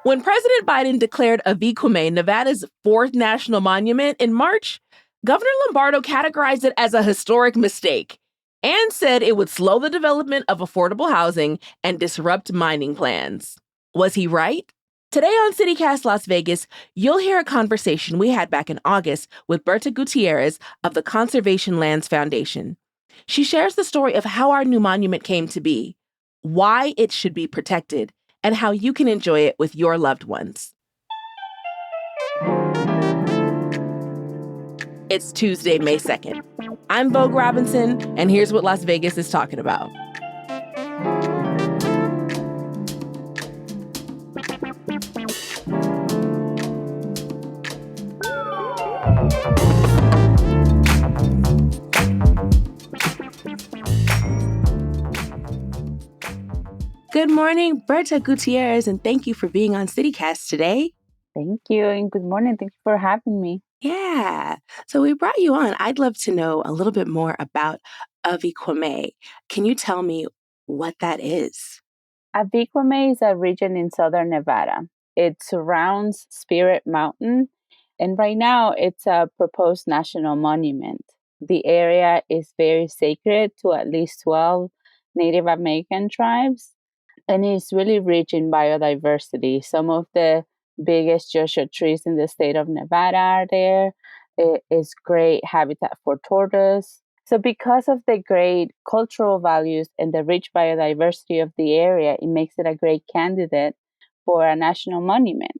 When President Biden declared Avicume Nevada's fourth national monument in March, Governor Lombardo categorized it as a historic mistake and said it would slow the development of affordable housing and disrupt mining plans. Was he right? Today on CityCast Las Vegas, you'll hear a conversation we had back in August with Berta Gutierrez of the Conservation Lands Foundation. She shares the story of how our new monument came to be, why it should be protected, and how you can enjoy it with your loved ones. It's Tuesday, May 2nd. I'm Vogue Robinson, and here's what Las Vegas is talking about. Good morning, Berta Gutierrez, and thank you for being on CityCast today. Thank you, and good morning. Thank you for having me. Yeah. So we brought you on. I'd love to know a little bit more about Avicume. Can you tell me what that is? Avicume is a region in southern Nevada. It surrounds Spirit Mountain, and right now it's a proposed national monument. The area is very sacred to at least 12 Native American tribes, and it's really rich in biodiversity. Some of the biggest Joshua trees in the state of Nevada are there. It is great habitat for tortoise. So because of the great cultural values and the rich biodiversity of the area, it makes it a great candidate for a national monument,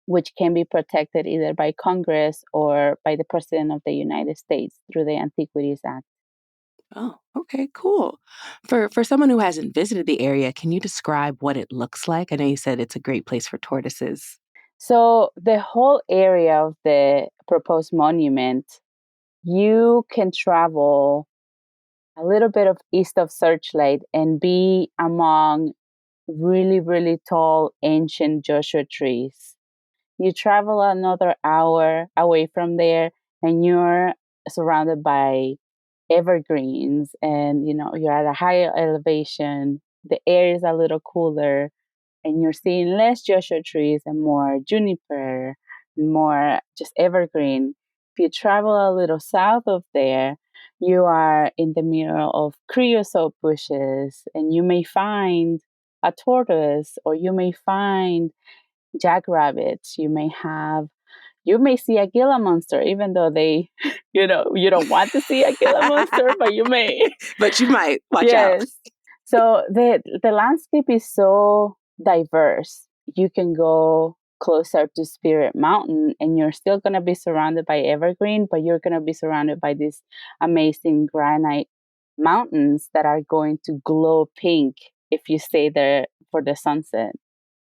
which can be protected either by Congress or by the President of the United States through the Antiquities Act. Oh, okay, cool. For someone who hasn't visited the area, can you describe what it looks like? I know you said it's a great place for tortoises. So the whole area of the proposed monument, you can travel a little bit of east of Searchlight and be among really, really tall ancient Joshua trees. You travel another hour away from there and you're surrounded by evergreens, and you're at a higher elevation. The air is a little cooler and you're seeing less Joshua trees and more juniper, more just evergreen. If you travel a little south of there, you are in the middle of creosote bushes, and you may find a tortoise, or you may find jackrabbits. You may see a Gila monster, even though you don't want to see a Gila monster, but you may. But you might. Watch out. Yes. So the landscape is so diverse. You can go closer to Spirit Mountain and you're still going to be surrounded by evergreen, but you're going to be surrounded by these amazing granite mountains that are going to glow pink if you stay there for the sunset.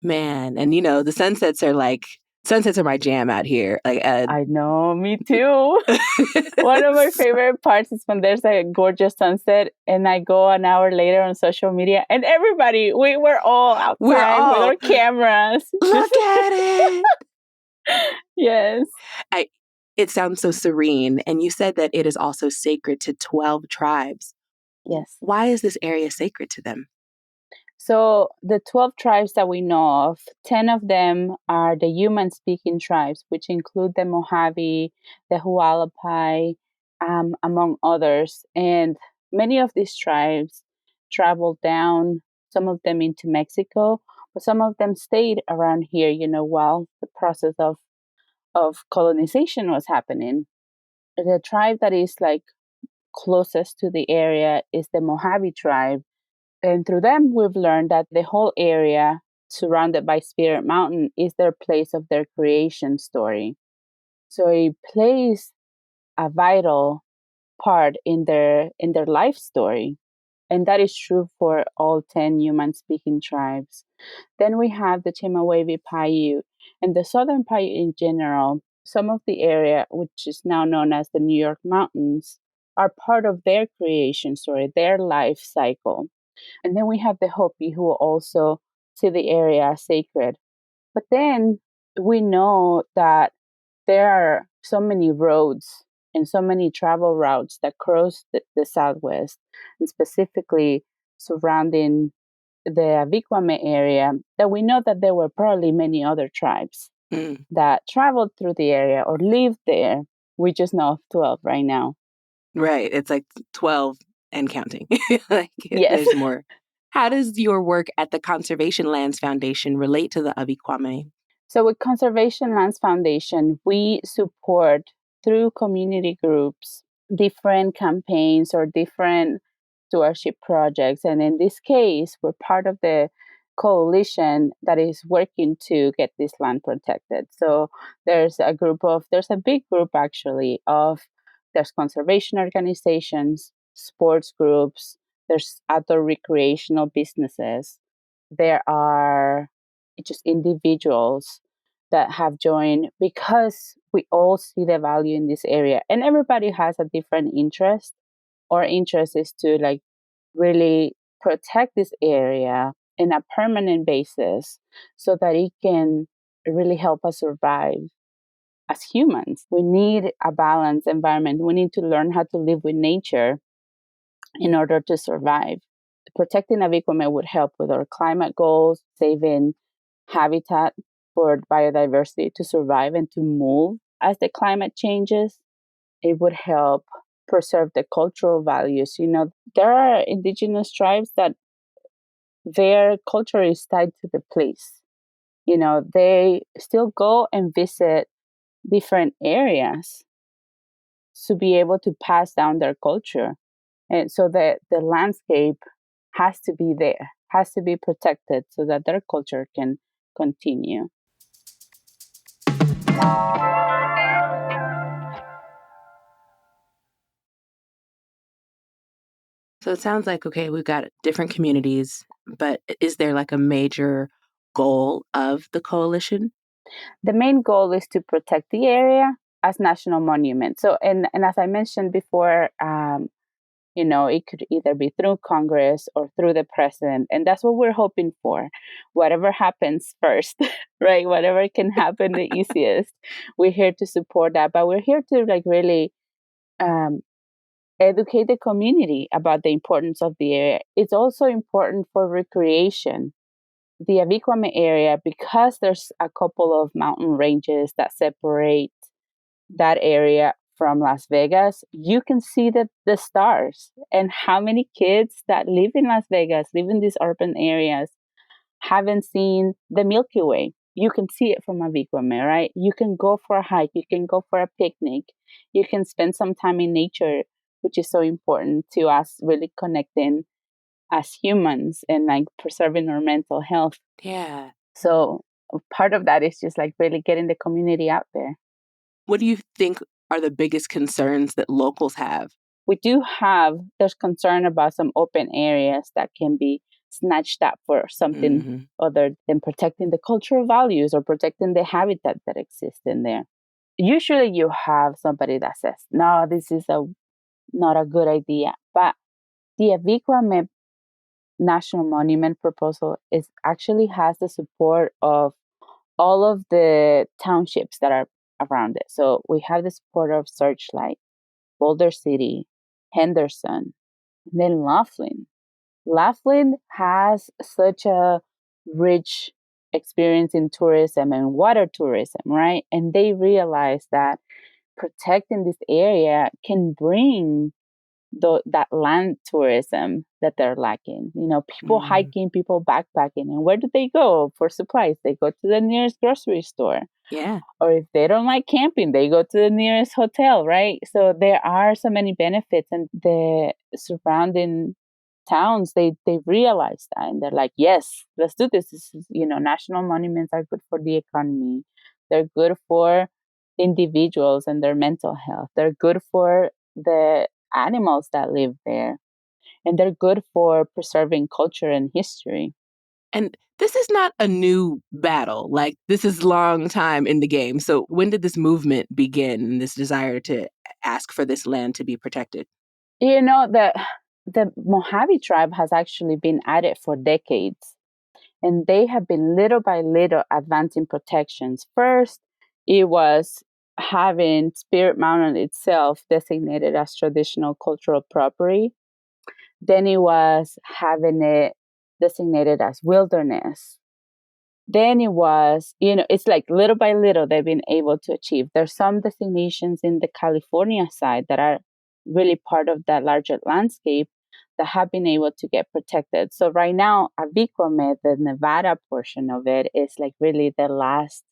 Man, and the sunsets are my jam out here. I know, me too. One of my favorite parts is when there's a gorgeous sunset and I go an hour later on social media and we're all outside with our cameras. Look at it. Yes. It sounds so serene. And you said that it is also sacred to 12 tribes. Yes. Why is this area sacred to them? So the 12 tribes that we know of, 10 of them are the human-speaking tribes, which include the Mojave, the Hualapai, among others. And many of these tribes traveled down, some of them into Mexico, but some of them stayed around here, while the process of colonization was happening. The tribe that is closest to the area is the Mojave tribe. And through them, we've learned that the whole area surrounded by Spirit Mountain is their place of their creation story. So it plays a vital part in their life story. And that is true for all 10 human-speaking tribes. Then we have the Chemehuevi Paiute and the Southern Paiute in general. Some of the area, which is now known as the New York Mountains, are part of their creation story, their life cycle. And then we have the Hopi, who also see the area as sacred. But then we know that there are so many roads and so many travel routes that cross the Southwest, and specifically surrounding the Abikwame area, that we know that there were probably many other tribes that traveled through the area or lived there. We just know of 12 right now. Right. It's like 12 and counting. Yes. There's more. How does your work at the Conservation Lands Foundation relate to the Abikwame? So with Conservation Lands Foundation, we support through community groups different campaigns or different stewardship projects. And in this case, we're part of the coalition that is working to get this land protected. So there's a big group actually there's conservation organizations, sports groups, there's outdoor recreational businesses, there are just individuals that have joined because we all see the value in this area, and everybody has a different interest. Our interest is to really protect this area in a permanent basis so that it can really help us survive as humans. We need a balanced environment. We need to learn how to live with nature in order to survive. Protecting Abiquiame would help with our climate goals, saving habitat for biodiversity to survive and to move as the climate changes. It would help preserve the cultural values. There are indigenous tribes that their culture is tied to the place. They still go and visit different areas to be able to pass down their culture. And so the landscape has to be there, has to be protected so that their culture can continue. So it sounds like, okay, we've got different communities, but is there like a major goal of the coalition? The main goal is to protect the area as national monument. So, and as I mentioned before, it could either be through Congress or through the president. And that's what we're hoping for. Whatever happens first, right? Whatever can happen the easiest. We're here to support that, but we're here to really educate the community about the importance of the area. It's also important for recreation. The Abikwame area, because there's a couple of mountain ranges that separate that area from Las Vegas, you can see the stars. And how many kids that live in Las Vegas, live in these urban areas, haven't seen the Milky Way? You can see it from Abikwame, right? You can go for a hike, you can go for a picnic, you can spend some time in nature, which is so important to us really connecting as humans and preserving our mental health. Yeah. So part of that is just really getting the community out there. What do you think are the biggest concerns that locals have? There's concern about some open areas that can be snatched up for something other than protecting the cultural values or protecting the habitat that exists in there. Usually you have somebody that says, no, this is not a good idea. But the Abikwame National Monument proposal actually has the support of all of the townships that are around it. So we have the support of Searchlight, Boulder City, Henderson, and then Laughlin. Laughlin has such a rich experience in tourism and water tourism, right? And they realize that protecting this area can bring that land tourism that they're lacking. People hiking, people backpacking. And where do they go for supplies? They go to the nearest grocery store. Yeah. Or if they don't like camping, they go to the nearest hotel, right? So there are so many benefits, and the surrounding towns, they realize that, and they're like, yes, let's do this. This is, national monuments are good for the economy. They're good for individuals and their mental health. They're good for the animals that live there, and they're good for preserving culture and history. And this is not a new battle. Like, this is long time in the game. So when did this movement begin, this desire to ask for this land to be protected? The Mojave tribe has actually been at it for decades, and they have been little by little advancing protections. First, it was having Spirit Mountain itself designated as traditional cultural property. Then it was having it designated as wilderness. Then it was, it's like little by little they've been able to achieve. There's some designations in the California side that are really part of that larger landscape that have been able to get protected. So right now, Avicuame, the Nevada portion of it, is like really the last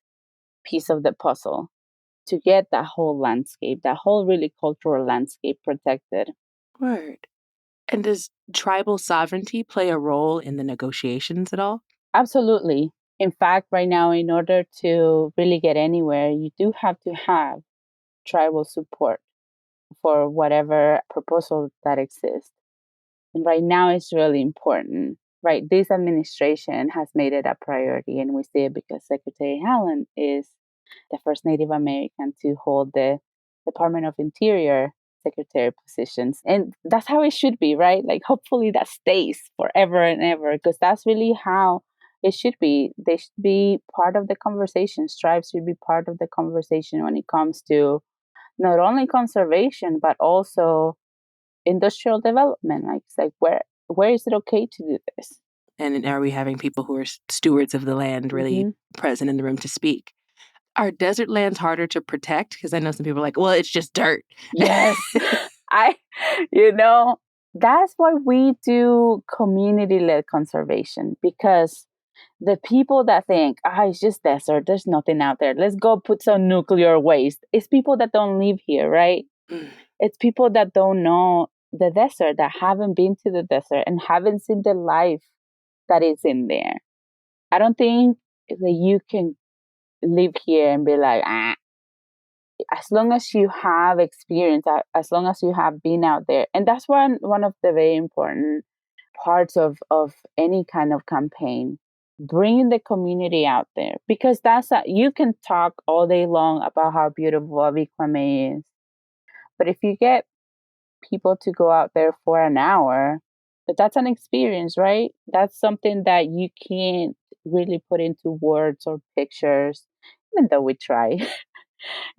piece of the puzzle to get that whole landscape, that whole really cultural landscape protected. Word. And does tribal sovereignty play a role in the negotiations at all? Absolutely. In fact, right now, in order to really get anywhere, you do have to have tribal support for whatever proposal that exists. And right now, it's really important. Right, this administration has made it a priority, and we see it because Secretary Haaland is the first Native American to hold the Department of Interior secretary positions. And that's how it should be, right? Like, hopefully that stays forever and ever, because that's really how it should be. They should be part of the conversation. Tribes should be part of the conversation when it comes to not only conservation, but also industrial development. Like, it's like, where is it okay to do this? And are we having people who are stewards of the land really present in the room to speak? Are desert lands harder to protect? Because I know some people are like, well, it's just dirt. Yes. That's why we do community-led conservation, because the people that think, it's just desert, there's nothing out there, let's go put some nuclear waste. It's people that don't live here, right? It's people that don't know the desert, that haven't been to the desert and haven't seen the life that is in there. I don't think that you can live here and be like, as long as you have experience, as long as you have been out there. And that's one of the very important parts of any kind of campaign, bringing the community out there, because you can talk all day long about how beautiful Avicuame is, but if you get people to go out there for an hour, that's an experience, right? That's something that you can't really put into words or pictures, even though we try.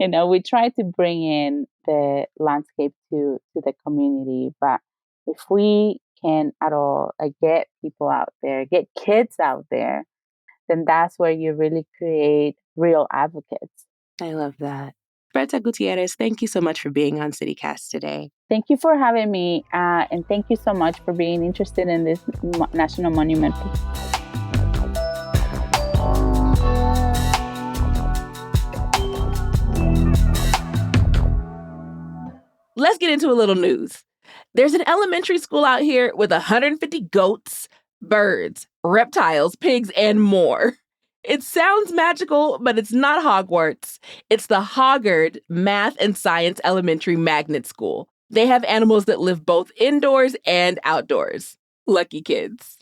We try to bring in the landscape to the community, but if we can at all get people out there, get kids out there, then that's where you really create real advocates. I love that. Berta Gutierrez, thank you so much for being on CityCast today. Thank you for having me, and thank you so much for being interested in this national monument. Let's get into a little news. There's an elementary school out here with 150 goats, birds, reptiles, pigs, and more. It sounds magical, but it's not Hogwarts. It's the Hoggard Math and Science Elementary Magnet School. They have animals that live both indoors and outdoors. Lucky kids.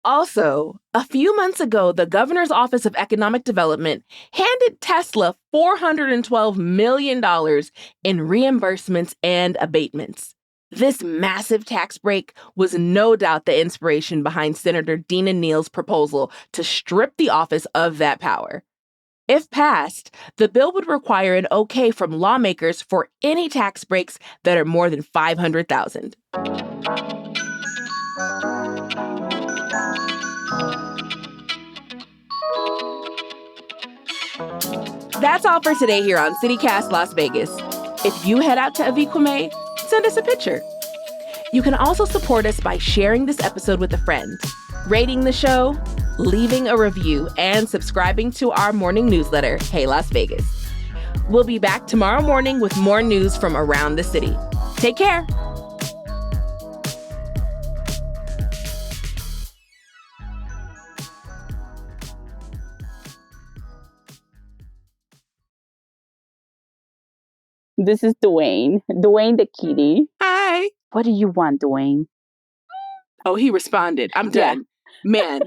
Also, a few months ago, the Governor's Office of Economic Development handed Tesla $412 million in reimbursements and abatements. This massive tax break was no doubt the inspiration behind Senator Dina Neal's proposal to strip the office of that power. If passed, the bill would require an okay from lawmakers for any tax breaks that are more than $500,000. That's all for today here on CityCast Las Vegas. If you head out to Avicuame, send us a picture. You can also support us by sharing this episode with a friend, rating the show, leaving a review, and subscribing to our morning newsletter, Hey Las Vegas. We'll be back tomorrow morning with more news from around the city. Take care. This is Dwayne. Dwayne the kitty. Hi. What do you want, Dwayne? Oh, he responded. I'm done. Yeah. Man.